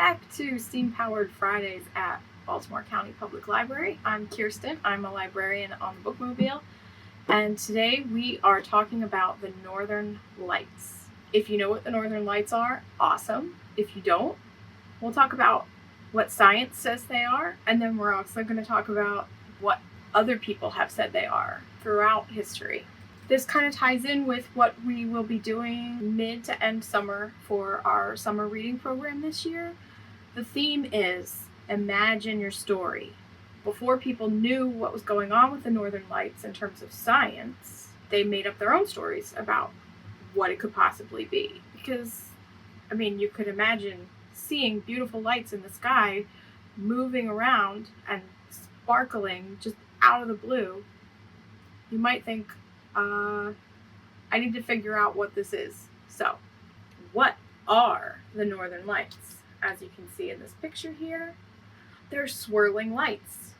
back to Steam Powered Fridays at Baltimore County Public Library. I'm Kirsten. I'm a librarian on the Bookmobile, and today we are talking about the Northern Lights. If you know what the Northern Lights are, awesome. If you don't, we'll talk about what science says they are, and then we're also going to talk about what other people have said they are throughout history. This kind of ties in with what we will be doing mid to end summer for our summer reading program this year. The theme is Imagine Your Story. Before people knew what was going on with the Northern Lights in terms of science, they made up their own stories about what it could possibly be. Because, you could imagine seeing beautiful lights in the sky moving around and sparkling just out of the blue. You might think, I need to figure out what this is. So, what are the Northern Lights? As you can see in this picture here, they're swirling lights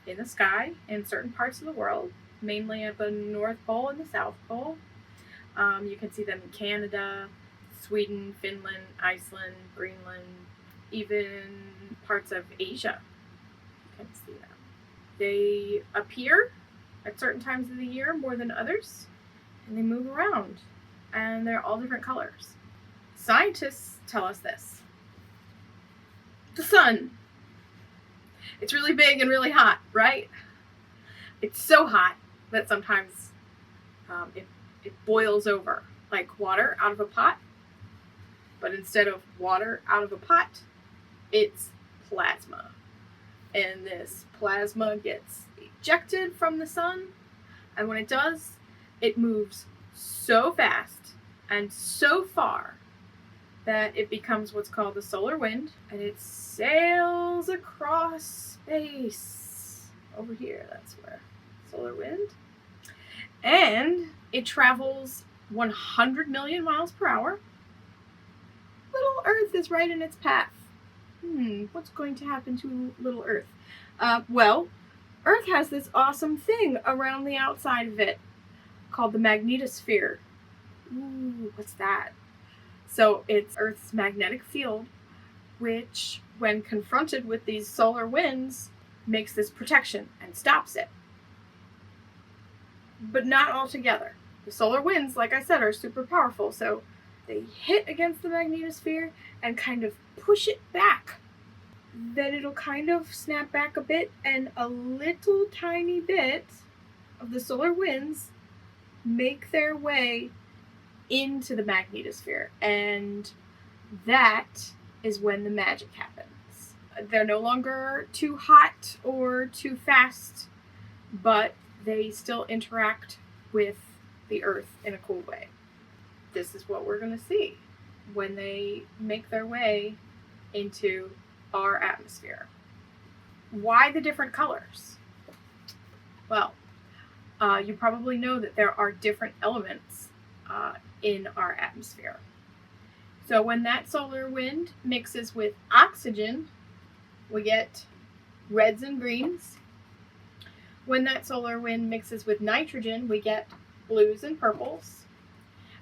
in the sky in certain parts of the world, mainly at the North Pole and the South Pole. You can see them in Canada, Sweden, Finland, Iceland, Greenland, even parts of Asia. You can see them. They appear at certain times of the year more than others, and they move around, and they're all different colors. Scientists tell us this. The sun. It's really big and really hot, right? It's so hot that sometimes it boils over, like water out of a pot. But instead of water out of a pot, it's plasma. And this plasma gets ejected from the sun, and when it does, it moves so fast and so far that it becomes what's called the solar wind, and it sails across space. Over here, that's where solar wind. And it travels 100 million miles per hour. Little Earth is right in its path. What's going to happen to little Earth? Earth has this awesome thing around the outside of it called the magnetosphere. Ooh, what's that? So it's Earth's magnetic field, which, when confronted with these solar winds, makes this protection and stops it. But not altogether. The solar winds, like I said, are super powerful, so they hit against the magnetosphere and kind of push it back. Then it'll kind of snap back a bit, and a little tiny bit of the solar winds make their way into the magnetosphere, and that is when the magic happens. They're no longer too hot or too fast, but they still interact with the Earth in a cool way. This is what we're going to see when they make their way into our atmosphere. Why the different colors? Well, you probably know that there are different elements in our atmosphere. So when that solar wind mixes with oxygen, we get reds and greens. When that solar wind mixes with nitrogen, we get blues and purples.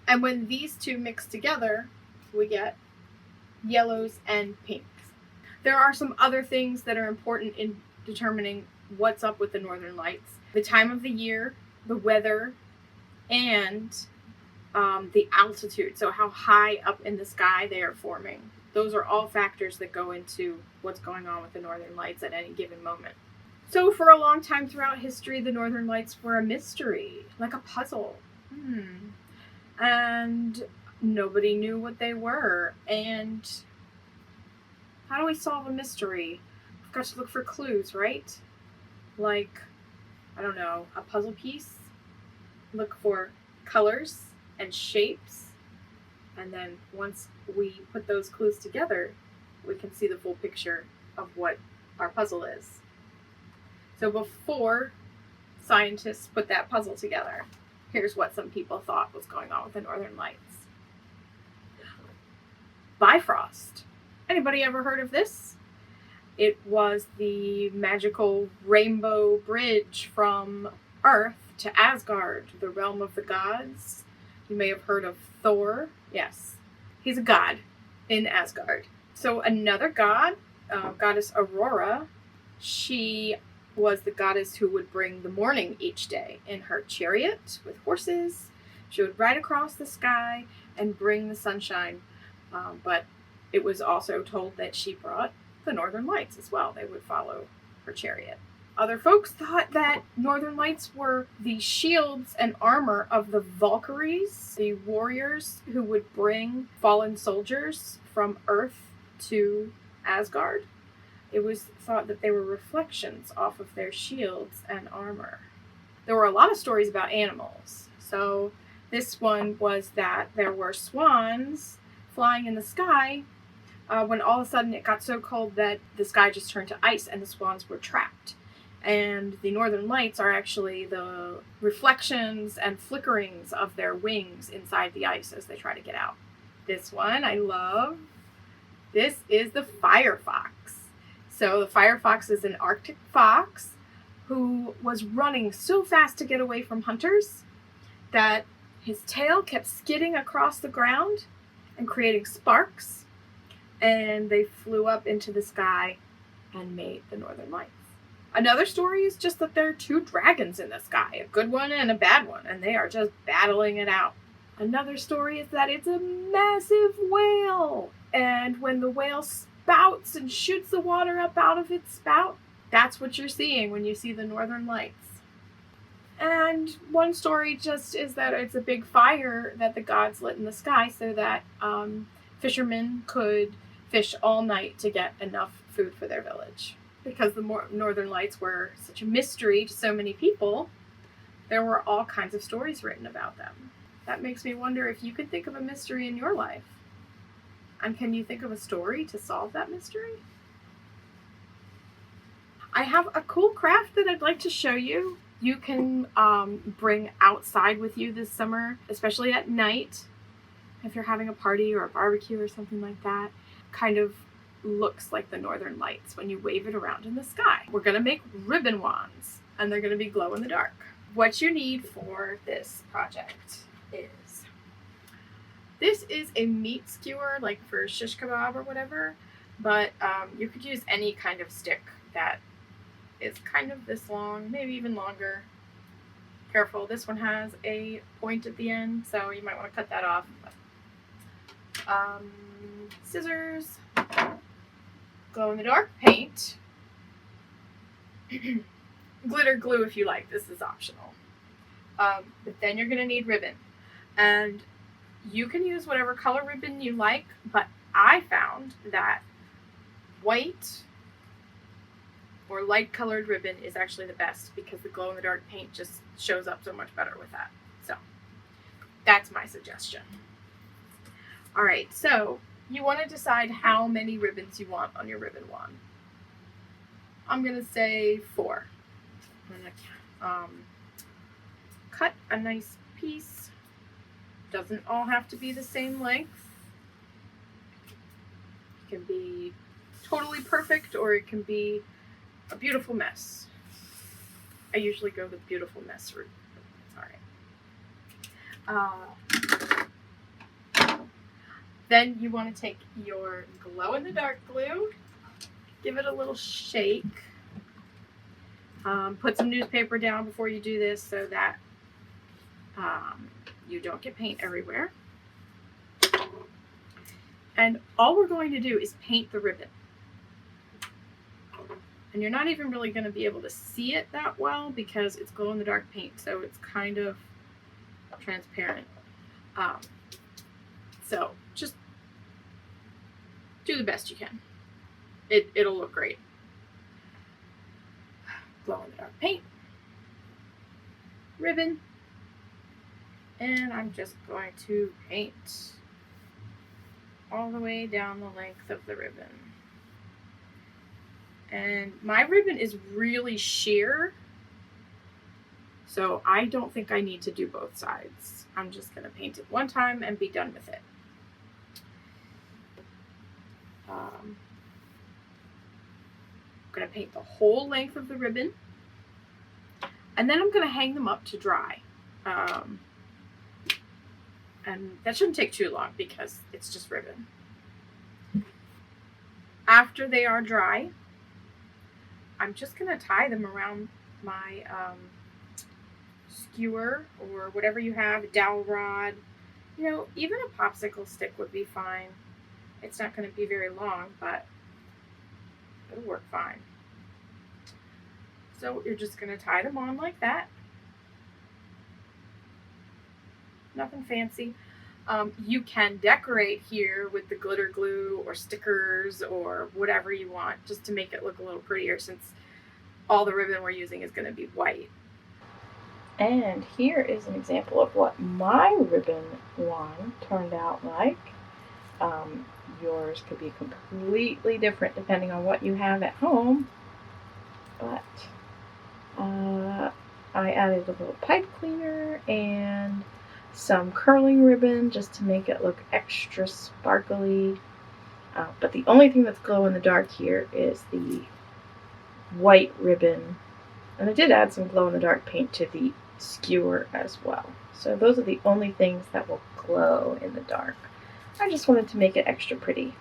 And when these two mix together, we get yellows and pinks. There are some other things that are important in determining what's up with the Northern Lights. The time of the year, the weather, and the altitude. So how high up in the sky they are forming. Those are all factors that go into what's going on with the Northern Lights at any given moment. So for a long time throughout history, the Northern Lights were a mystery, like a puzzle. And nobody knew what they were. And how do we solve a mystery? We've got to look for clues, right? Like, a puzzle piece. Look for colors and shapes. And then once we put those clues together, we can see the full picture of what our puzzle is. So before scientists put that puzzle together, here's what some people thought was going on with the Northern Lights. Bifrost. Anybody ever heard of this? It was the magical rainbow bridge from Earth to Asgard, the realm of the gods. You may have heard of Thor. Yes, he's a god in Asgard. So another god, goddess Aurora, she was the goddess who would bring the morning each day in her chariot with horses. She would ride across the sky and bring the sunshine, but it was also told that she brought the northern lights as well. They would follow her chariot. Other folks thought that northern lights were the shields and armor of the Valkyries, the warriors who would bring fallen soldiers from Earth to Asgard. It was thought that they were reflections off of their shields and armor. There were a lot of stories about animals. So this one was that there were swans flying in the sky when all of a sudden it got so cold that the sky just turned to ice and the swans were trapped. And the northern lights are actually the reflections and flickerings of their wings inside the ice as they try to get out. This one I love. This is the firefox. So the firefox is an Arctic fox who was running so fast to get away from hunters that his tail kept skidding across the ground and creating sparks, and they flew up into the sky and made the northern lights. Another story is just that there are two dragons in the sky, a good one and a bad one, and they are just battling it out. Another story is that it's a massive whale, and when the whale spouts and shoots the water up out of its spout, that's what you're seeing when you see the northern lights. And one story just is that it's a big fire that the gods lit in the sky so that fishermen could fish all night to get enough food for their village. Because the northern lights were such a mystery to so many people, there were all kinds of stories written about them. That makes me wonder if you could think of a mystery in your life. And can you think of a story to solve that mystery? I have a cool craft that I'd like to show you. You can bring outside with you this summer, especially at night, if you're having a party or a barbecue or something like that. Kind of looks like the northern lights when you wave it around in the sky. We're going to make ribbon wands, and they're going to be glow in the dark. What you need for this project is, this is a meat skewer, like for shish kebab or whatever, but you could use any kind of stick that is kind of this long, maybe even longer. Careful, this one has a point at the end, so you might want to cut that off. Scissors, glow-in-the-dark paint, glitter glue if you like, this is optional. But then you're going to need ribbon. And you can use whatever color ribbon you like, but I found that white or light colored ribbon is actually the best because the glow-in-the-dark paint just shows up so much better with that. So that's my suggestion. All right, so you want to decide how many ribbons you want on your ribbon wand. I'm going to say 4. I'm going to cut a nice piece. Doesn't all have to be the same length. It can be totally perfect or it can be a beautiful mess. I usually go the beautiful mess route. Alright. Then you want to take your glow-in-the-dark glue, give it a little shake, put some newspaper down before you do this so that you don't get paint everywhere. And all we're going to do is paint the ribbon. And you're not even really going to be able to see it that well because it's glow-in-the-dark paint, so it's kind of transparent. So just do the best you can. It'll look great. Glow-in-the-dark paint, ribbon, and I'm just going to paint all the way down the length of the ribbon. And my ribbon is really sheer, so I don't think I need to do both sides. I'm just going to paint it one time and be done with it. I'm going to paint the whole length of the ribbon, and then I'm going to hang them up to dry. And that shouldn't take too long because it's just ribbon. After they are dry, I'm just going to tie them around my skewer or whatever you have, a dowel rod. Even a popsicle stick would be fine. It's not going to be very long, but it'll work fine. So you're just going to tie them on like that. Nothing fancy. You can decorate here with the glitter glue or stickers or whatever you want, just to make it look a little prettier, since all the ribbon we're using is going to be white. And here is an example of what my ribbon wand turned out like. Yours could be completely different depending on what you have at home, but I added a little pipe cleaner and some curling ribbon just to make it look extra sparkly. But the only thing that's glow in the dark here is the white ribbon. And I did add some glow in the dark paint to the skewer as well. So those are the only things that will glow in the dark. I just wanted to make it extra pretty.